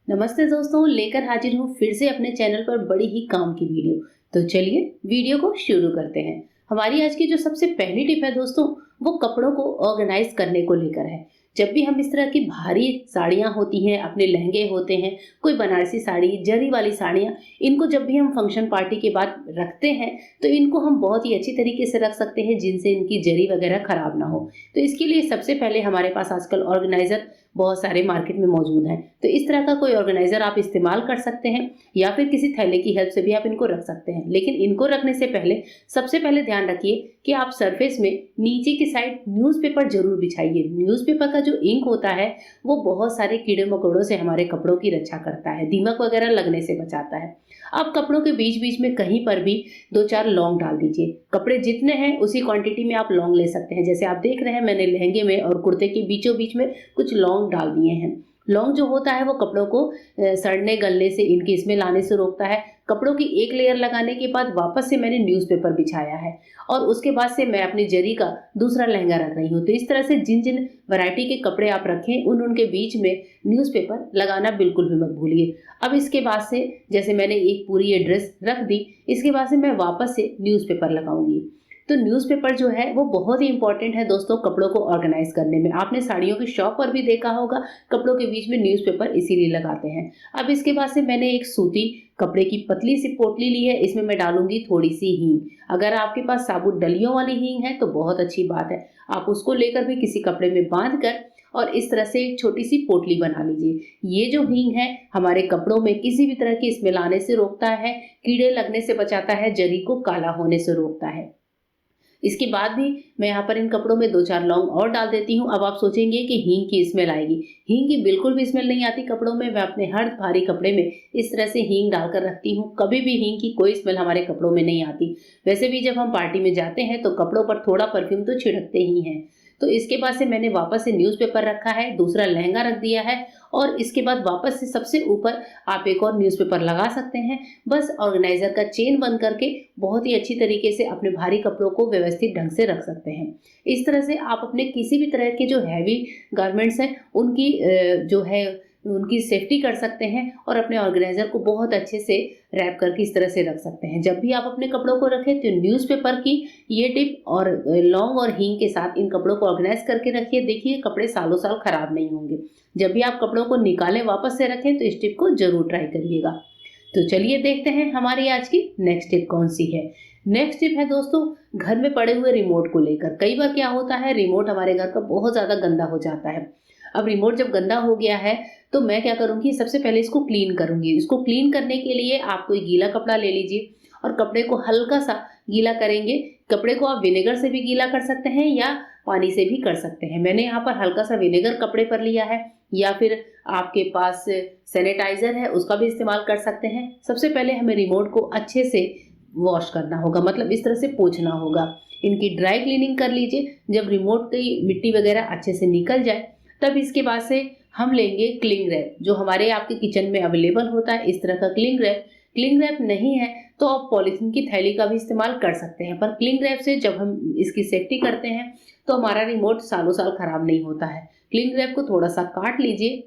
नमस्ते दोस्तों, लेकर हाजिर हूँ फिर से अपने चैनल पर बड़ी ही काम की वीडियो। तो चलिए वीडियो को शुरू करते हैं। हमारी आज की जो सबसे पहली टिप है दोस्तों, वो कपड़ों को ऑर्गेनाइज करने को लेकर है। जब भी हम इस तरह की भारी साड़ियाँ होती हैं, अपने लहंगे होते हैं, कोई बनारसी साड़ी, जरी वाली साड़ियाँ, इनको जब भी हम फंक्शन पार्टी के बाद रखते हैं, तो इनको हम बहुत ही अच्छी तरीके से रख सकते हैं जिनसे इनकी जरी वगैरह खराब ना हो। तो इसके लिए सबसे पहले हमारे पास आजकल ऑर्गेनाइजर बहुत सारे मार्केट में मौजूद हैं। तो इस तरह का कोई ऑर्गेनाइजर आप इस्तेमाल कर सकते हैं या फिर किसी थैले की हेल्प से भी आप इनको रख सकते हैं। लेकिन इनको रखने से पहले सबसे पहले ध्यान रखिए कि आप सरफेस में नीचे की साइड न्यूज़पेपर जरूर बिछाइए। न्यूज़पेपर का जो इंक होता है वो बहुत सारे कीड़े मकोड़ों से हमारे कपड़ों की रक्षा करता है, दीमक वगैरह लगने से बचाता है। आप कपड़ों के बीच बीच में कहीं पर भी 2-4 लौंग डाल दीजिए। कपड़े जितने हैं उसी क्वांटिटी में आप लौंग ले सकते हैं। जैसे आप देख रहे हैं, मैंने लहंगे में और कुर्ते के बीचों बीच में कुछ लौंग डाल दिए हैं। लौंग जो होता है वो कपड़ों को सड़ने गलने से, इनकी स्मेल आने से रोकता है। कपड़ों की एक लेयर लगाने के बाद वापस से मैंने न्यूज़पेपर बिछाया है और उसके बाद से मैं अपनी जरी का दूसरा लहंगा रख रही हूँ। तो इस तरह से जिन जिन वैरायटी के कपड़े आप रखें उनके बीच में न्यूज़पेपर लगाना बिल्कुल भी मत भूलिए। अब इसके बाद से जैसे मैंने एक पूरी ये ड्रेस रख दी, इसके बाद से मैं वापस से न्यूज़पेपर लगाऊंगी। तो न्यूज़पेपर जो है वो बहुत ही इंपॉर्टेंट है दोस्तों कपड़ों को ऑर्गेनाइज करने में। आपने साड़ियों की शॉप पर भी देखा होगा, कपड़ों के बीच में न्यूज़पेपर इसीलिए लगाते हैं। अब इसके बाद से मैंने एक सूती कपड़े की पतली सी पोटली ली है, इसमें मैं डालूंगी थोड़ी सी हींग। अगर आपके पास साबुत डलियों वाली हींग है तो बहुत अच्छी बात है, आप उसको लेकर भी किसी कपड़े में बांध कर और इस तरह से एक छोटी सी पोटली बना लीजिए। ये जो हींग है हमारे कपड़ों में किसी भी तरह की स्मेल आने से रोकता है, कीड़े लगने से बचाता है, जरी को काला होने से रोकता है। इसके बाद भी मैं यहाँ पर इन कपड़ों में 2-4 लौंग और डाल देती हूँ। अब आप सोचेंगे कि हींग की स्मेल आएगी। हींग की बिल्कुल भी स्मेल नहीं आती कपड़ों में। मैं अपने हर भारी कपड़े में इस तरह से हींग डालकर रखती हूँ। कभी भी हींग की कोई स्मेल हमारे कपड़ों में नहीं आती। वैसे भी जब हम पार्टी में जाते हैं तो कपड़ों पर थोड़ा परफ्यूम तो छिड़कते ही हैं। तो इसके बाद से मैंने वापस से न्यूज़पेपर रखा है, दूसरा लहंगा रख दिया है और इसके बाद वापस से सबसे ऊपर आप एक और न्यूज़पेपर लगा सकते हैं। बस ऑर्गेनाइजर का चेन बंद करके बहुत ही अच्छी तरीके से अपने भारी कपड़ों को व्यवस्थित ढंग से रख सकते हैं। इस तरह से आप अपने किसी भी तरह के जो हैवी गारमेंट्स हैं उनकी जो है उनकी सेफ्टी कर सकते हैं और अपने ऑर्गेनाइजर को बहुत अच्छे से रैप करके इस तरह से रख सकते हैं। जब भी आप अपने कपड़ों को रखें तो न्यूज़पेपर की ये टिप और लौंग और हींग के साथ इन कपड़ों को ऑर्गेनाइज करके रखिए। देखिए कपड़े सालों साल खराब नहीं होंगे। जब भी आप कपड़ों को निकालें वापस से रखें तो इस टिप को जरूर ट्राई करिएगा। तो चलिए देखते हैं हमारी आज की नेक्स्ट टिप कौन सी है। नेक्स्ट टिप है दोस्तों घर में पड़े हुए रिमोट को लेकर। कई बार क्या होता है, रिमोट हमारे घर का बहुत ज़्यादा गंदा हो जाता है। अब रिमोट जब गंदा हो गया है तो मैं क्या करूँगी, सबसे पहले इसको क्लीन करूँगी। इसको क्लीन करने के लिए आप कोई गीला कपड़ा ले लीजिए और कपड़े को हल्का सा गीला करेंगे। कपड़े को आप विनेगर से भी गीला कर सकते हैं या पानी से भी कर सकते हैं। मैंने यहाँ पर हल्का सा विनेगर कपड़े पर लिया है या फिर आपके पास सैनिटाइजर है उसका भी इस्तेमाल कर सकते हैं। सबसे पहले हमें रिमोट को अच्छे से वॉश करना होगा, मतलब इस तरह से पोंछना होगा। इनकी ड्राई क्लीनिंग कर लीजिए। जब रिमोट की मिट्टी वगैरह अच्छे से निकल जाए तब इसके बाद से हम लेंगे क्लिंग रैप, जो हमारे आपके किचन में अवेलेबल होता है इस तरह का क्लिंग रैप। क्लिंग रैप नहीं है तो आप पॉलीथीन की थैली का भी इस्तेमाल कर सकते हैं, पर क्लिंग रैप से जब हम इसकी सेफ्टी करते हैं तो हमारा रिमोट सालों साल खराब नहीं होता है। क्लिंग रैप को थोड़ा सा काट लीजिए,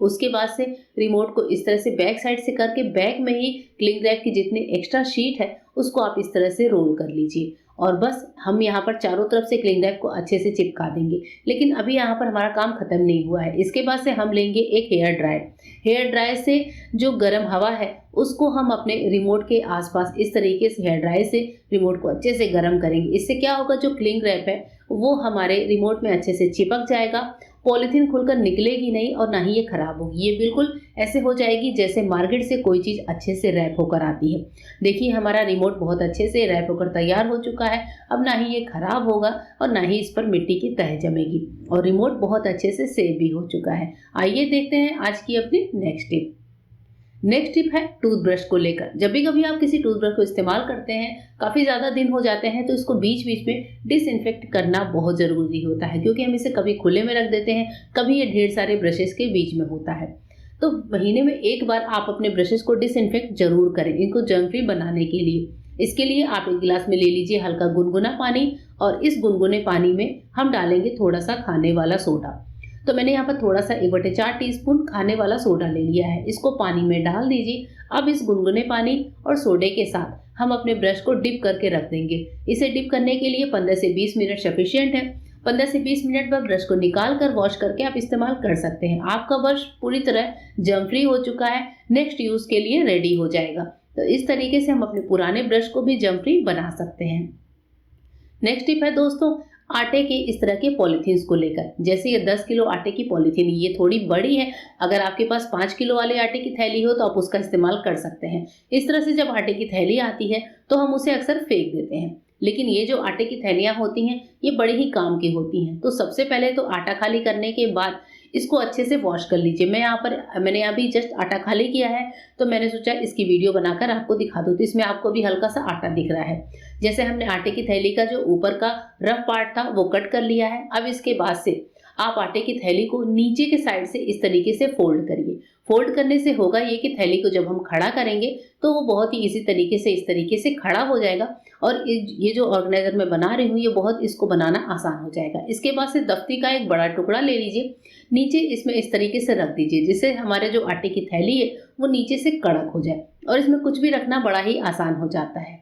उसके बाद से रिमोट को इस तरह से बैक साइड से करके बैक में ही क्लिंग रैप की जितनी एक्स्ट्रा शीट है उसको आप इस तरह से रोल कर लीजिए और बस हम यहाँ पर चारों तरफ से क्लिंग रैप को अच्छे से चिपका देंगे। लेकिन अभी यहाँ पर हमारा काम खत्म नहीं हुआ है। इसके बाद से हम लेंगे एक हेयर ड्रायर। हेयर ड्रायर से जो गर्म हवा है उसको हम अपने रिमोट के आसपास इस तरीके से हेयर ड्रायर से रिमोट को अच्छे से गर्म करेंगे। इससे क्या होगा, जो क्लिंग रैप है वो हमारे रिमोट में अच्छे से चिपक जाएगा, पॉलीथीन खुलकर निकलेगी नहीं और ना ही ये खराब होगी। ये बिल्कुल ऐसे हो जाएगी जैसे मार्केट से कोई चीज़ अच्छे से रैप होकर आती है। देखिए हमारा रिमोट बहुत अच्छे से रैप होकर तैयार हो चुका है। अब ना ही ये खराब होगा और ना ही इस पर मिट्टी की तह जमेगी और रिमोट बहुत अच्छे से सेव भी हो चुका है। आइए देखते हैं आज की अपनी नेक्स्ट टिप। नेक्स्ट टिप है टूथब्रश को लेकर। जब भी कभी आप किसी टूथब्रश को इस्तेमाल करते हैं, काफ़ी ज़्यादा दिन हो जाते हैं, तो इसको बीच बीच में डिसइंफेक्ट करना बहुत ज़रूरी होता है, क्योंकि हम इसे कभी खुले में रख देते हैं, कभी ये ढेर सारे ब्रशेस के बीच में होता है। तो महीने में एक बार आप अपने ब्रशेस को डिसइंफेक्ट जरूर करें, इनको जर्म फ्री बनाने के लिए। इसके लिए आप एक गिलास में ले लीजिए हल्का गुनगुना पानी और इस गुनगुने पानी में हम डालेंगे थोड़ा सा खाने वाला सोडा। तो मैंने यहाँ पर थोड़ा सा 1/4 टीस्पून खाने वाला सोडा ले लिया है। इसको पानी में डाल दीजिए। अब इस गुनगुने पानी और सोडे के साथ हम अपने ब्रश को डिप करके रख देंगे। इसे डिप करने के लिए 15 से 20 मिनट सफिशिएंट है। 15 से 20 मिनट बाद ब्रश को निकाल कर वॉश करके आप इस्तेमाल कर सकते हैं। आपका ब्रश पूरी तरह जर्म फ्री हो चुका है, नेक्स्ट यूज के लिए रेडी हो जाएगा। तो इस तरीके से हम अपने पुराने ब्रश को भी जर्म फ्री बना सकते हैं। नेक्स्ट टिप है दोस्तों, आटे के इस तरह के पॉलीथीन्स को लेकर। जैसे ये 10 किलो आटे की पॉलीथीन, ये थोड़ी बड़ी है। अगर आपके पास 5 किलो वाले आटे की थैली हो तो आप उसका इस्तेमाल कर सकते हैं। इस तरह से जब आटे की थैली आती है तो हम उसे अक्सर फेंक देते हैं, लेकिन ये जो आटे की थैलियाँ होती हैं ये बड़े ही काम की होती हैं। तो सबसे पहले तो आटा खाली करने के बाद इसको अच्छे से वॉश कर लीजिए। मैंने अभी जस्ट आटा खाली किया है, तो मैंने सोचा इसकी वीडियो बनाकर आपको दिखा दूँ। तो इसमें आपको भी हल्का सा आटा दिख रहा है। जैसे हमने आटे की थैली का जो ऊपर का रफ पार्ट था वो कट कर लिया है। अब इसके बाद से आप आटे की थैली को नीचे के साइड से इस तरीके से फोल्ड करिए। फोल्ड करने से होगा ये कि थैली को जब हम खड़ा करेंगे तो वो बहुत ही इसी तरीके से इस तरीके से खड़ा हो जाएगा, और ये जो ऑर्गेनाइजर मैं बना रही हूँ ये बहुत इसको बनाना आसान हो जाएगा। इसके बाद से दफ्ती का एक बड़ा टुकड़ा ले लीजिए, नीचे इसमें इस तरीके से रख दीजिए जिससे हमारे जो आटे की थैली है वो नीचे से कड़क हो जाए और इसमें कुछ भी रखना बड़ा ही आसान हो जाता है।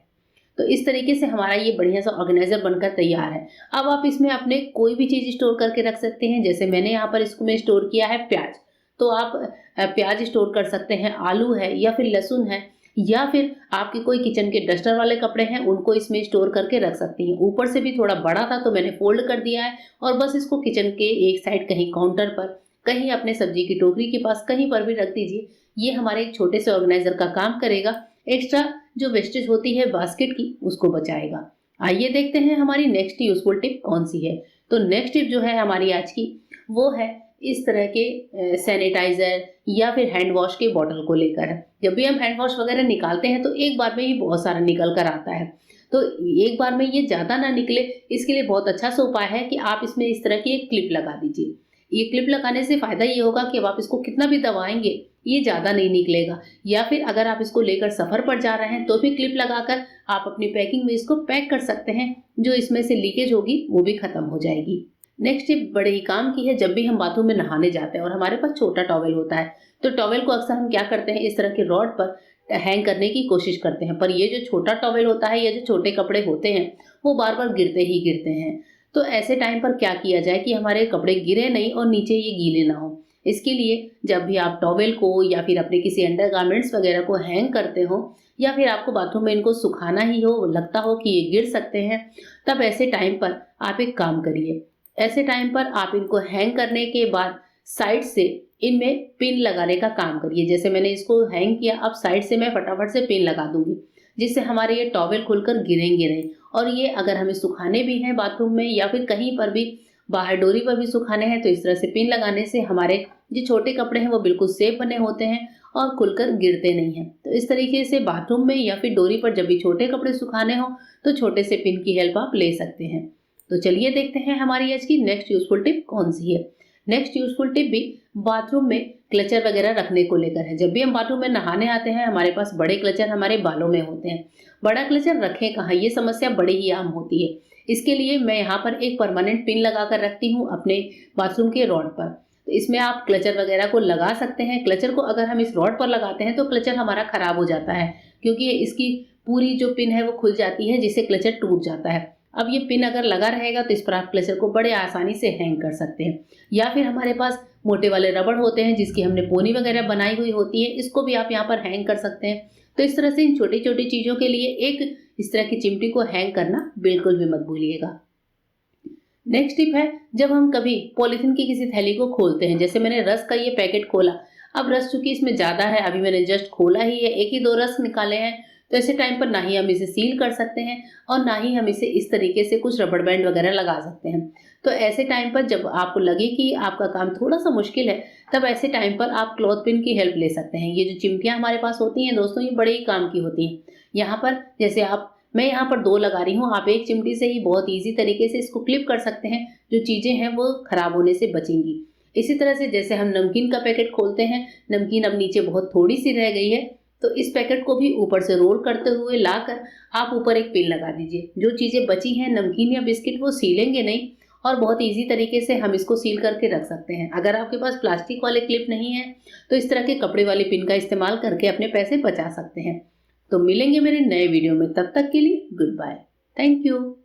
तो इस तरीके से हमारा ये बढ़िया सा ऑर्गेनाइजर बनकर तैयार है। अब आप इसमें अपने कोई भी चीज़ स्टोर करके रख सकते हैं। जैसे मैंने यहाँ पर इसको में स्टोर किया है प्याज, तो आप प्याज स्टोर कर सकते हैं, आलू है या फिर लहसुन है, या फिर आपके कोई किचन के डस्टर वाले कपड़े हैं उनको इसमें स्टोर करके रख सकती हैं। ऊपर से भी थोड़ा बड़ा था तो मैंने फोल्ड कर दिया है और बस इसको किचन के एक साइड कहीं काउंटर पर, कहीं अपने सब्जी की टोकरी के पास, कहीं पर भी रख दीजिए। ये हमारे एक छोटे से ऑर्गेनाइजर का काम करेगा। एक्स्ट्रा जो वेस्टेज होती है बास्केट की उसको बचाएगा। आइए देखते हैं हमारी नेक्स्ट यूजफुल टिप कौन सी है। तो नेक्स्ट टिप जो है हमारी आज की वो है इस तरह के सैनिटाइजर या फिर हैंड वॉश के बॉटल को लेकर है। जब भी हम हैंड वॉश वगैरह निकालते हैं तो एक बार में ही बहुत सारा निकल कर आता है। तो एक बार में ये ज़्यादा ना निकले, इसके लिए बहुत अच्छा सा उपाय है कि आप इसमें इस तरह की एक क्लिप लगा दीजिए। ये क्लिप लगाने से फ़ायदा ये होगा कि अब आप इसको कितना भी दबाएंगे ये ज़्यादा नहीं निकलेगा। या फिर अगर आप इसको लेकर सफ़र पर जा रहे हैं तो भी क्लिप लगाकर आप अपनी पैकिंग में इसको पैक कर सकते हैं। जो इसमें से लीकेज होगी वो भी ख़त्म हो जाएगी। नेक्स्ट टिप बड़े ही काम की है। जब भी हम बाथरूम में नहाने जाते हैं और हमारे पास छोटा टॉवेल होता है तो टॉवेल को अक्सर हम क्या करते हैं, इस तरह के रॉड पर हैंग करने की कोशिश करते हैं, पर ये जो छोटा टॉवेल होता है या जो छोटे कपड़े होते हैं वो बार बार गिरते ही गिरते हैं। तो ऐसे टाइम पर क्या किया जाए कि हमारे कपड़े गिरे नहीं और नीचे ये गीले ना हो। इसके लिए जब भी आप टॉवेल को या फिर अपने किसी अंडरगारमेंट्स वगैरह को हैंग करते हो या फिर आपको बाथरूम में इनको सुखाना ही हो, लगता हो कि ये गिर सकते हैं, तब ऐसे टाइम पर आप एक काम करिए। ऐसे टाइम पर आप इनको हैंग करने के बाद साइड से इनमें पिन लगाने का काम करिए। जैसे मैंने इसको हैंग किया, अब साइड से मैं फटाफट से पिन लगा दूंगी जिससे हमारे ये टॉवेल खुलकर गिरेंगे नहीं। और ये अगर हमें सुखाने भी हैं बाथरूम में या फिर कहीं पर भी बाहर डोरी पर भी सुखाने हैं तो इस तरह से पिन लगाने से हमारे जो छोटे कपड़े हैं वो बिल्कुल सेफ बने होते हैं और खुलकर गिरते नहीं हैं। तो इस तरीके से बाथरूम में या फिर डोरी पर जब भी छोटे कपड़े सुखाने हो तो छोटे से पिन की हेल्प आप ले सकते हैं। तो चलिए देखते हैं हमारी आज की नेक्स्ट यूजफुल टिप कौन सी है। नेक्स्ट यूजफुल टिप भी बाथरूम में क्लचर वगैरह रखने को लेकर है। जब भी हम बाथरूम में नहाने आते हैं हमारे पास बड़े क्लचर हमारे बालों में होते हैं। बड़ा क्लचर रखें कहाँ, ये समस्या बड़ी ही आम होती है। इसके लिए मैं यहाँ पर एक परमानेंट पिन लगा कर रखती हूँ अपने बाथरूम के रॉड पर। तो इसमें आप क्लचर वगैरह को लगा सकते हैं। क्लचर को अगर हम इस रॉड पर लगाते हैं तो क्लचर हमारा खराब हो जाता है क्योंकि इसकी पूरी जो पिन है वो खुल जाती है जिससे क्लचर टूट जाता है। अब ये पिन अगर लगा रहेगा तो इस पर आप क्लचर को बड़े आसानी से हैंग कर सकते हैं। या फिर हमारे पास मोटे वाले रबड़ होते हैं जिसकी हमने पोनी वगैरह बनाई हुई होती है, इसको भी आप यहाँ पर हैंग कर सकते हैं। तो इस तरह से इन छोटी छोटी चीज़ों के लिए एक इस तरह की चिमटी को हैंग करना बिल्कुल भी मत भूलिएगा। नेक्स्ट टिप है, जब हम कभी पॉलीथीन की किसी थैली को खोलते हैं, जैसे मैंने रस का ये पैकेट खोला, अब रस चूंकि इसमें ज़्यादा है, अभी मैंने जस्ट खोला ही है, एक ही दो रस निकाले हैं, तो ऐसे टाइम पर ना ही हम इसे सील कर सकते हैं और ना ही हम इसे इस तरीके से कुछ रबड़ बैंड वगैरह लगा सकते हैं। तो ऐसे टाइम पर जब आपको लगे कि आपका काम थोड़ा सा मुश्किल है, तब ऐसे टाइम पर आप क्लॉथ पिन की हेल्प ले सकते हैं। ये जो चिमटियाँ हमारे पास होती हैं दोस्तों, ये बड़े ही काम की होती हैं। यहाँ पर जैसे मैं यहाँ पर 2 लगा रही हूँ, आप एक चिमटी से ही बहुत ईजी तरीके से इसको क्लिप कर सकते हैं। जो चीज़ें हैं वो खराब होने से बचेंगी। इसी तरह से जैसे हम नमकीन का पैकेट खोलते हैं, नमकीन अब नीचे बहुत थोड़ी सी रह गई है, तो इस पैकेट को भी ऊपर से रोल करते हुए लाकर आप ऊपर एक पिन लगा दीजिए। जो चीज़ें बची हैं नमकीन या बिस्किट वो सीलेंगे नहीं और बहुत ईजी तरीके से हम इसको सील करके रख सकते हैं। अगर आपके पास प्लास्टिक वाले क्लिप नहीं है तो इस तरह के कपड़े वाले पिन का इस्तेमाल करके अपने पैसे बचा सकते हैं। तो मिलेंगे मेरे नए वीडियो में, तब तक के लिए गुड बाय। Thank you.